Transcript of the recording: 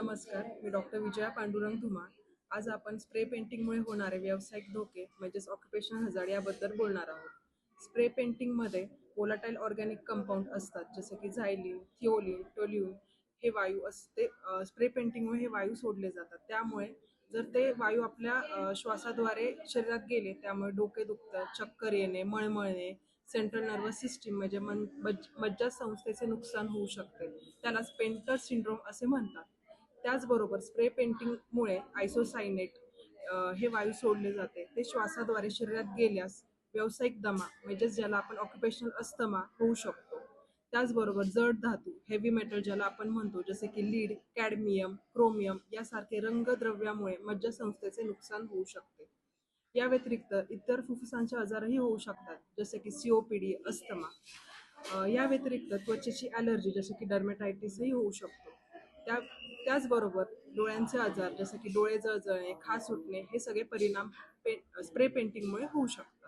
नमस्कार, मी डॉक्टर विजया पांडुरंग धुमाळ. आज आपण स्प्रे पेंटिंगमुळे होणारे व्यावसायिक धोके म्हणजेच ऑक्युपेशनल हजार्ड याबद्दल बोलणार आहोत. स्प्रे पेंटिंगमध्ये वोलाटाईल ऑर्गॅनिक कंपाऊंड असतात, जसे की झायलिन, थिओलिन, टोल्युइन हे वायू असते. स्प्रे पेंटिंगमुळे हे वायू सोडले जातात. त्यामुळे जर ते वायू आपल्या श्वासाद्वारे शरीरात गेले, त्यामुळे डोके दुखतं, चक्कर येणे, मळमळणे, सेंट्रल नर्वस सिस्टीम म्हणजे मज्जासंस्थेचे नुकसान होऊ शकते. त्यालाच पेंटर सिंड्रोम असे म्हणतात. त्याचबरोबर स्प्रे पेंटिंगमुळे आयसोसायनेट हे वायू सोडले जाते. ते श्वासाद्वारे शरीरात गेल्यास व्यावसायिक दमा म्हणजे ज्याला आपण ऑक्युपेशनल अस्थमा होऊ शकतो. त्याचबरोबर जड धातू हेवी मेटल ज्याला आपण म्हणतो, जसे की लीड, कॅडमियम, क्रोमियम यासारखे रंगद्रव्यामुळे मज्जासंस्थेचे नुकसान होऊ शकते. या व्यतिरिक्त इतर फुफ्फुसांचे आजारही होऊ शकतात, जसे की सीओपीडी, अस्थमा. या व्यतिरिक्त त्वचेची ॲलर्जी जसे की डर्मेटायटिसही होऊ शकतो. त्या त्याचबरोबर डोळ्यांचे आजार जसे की डोळे जळजळणे, खाज सुटणे हे सगळे परिणाम स्प्रे पेंटिंगमुळे होऊ शकतात.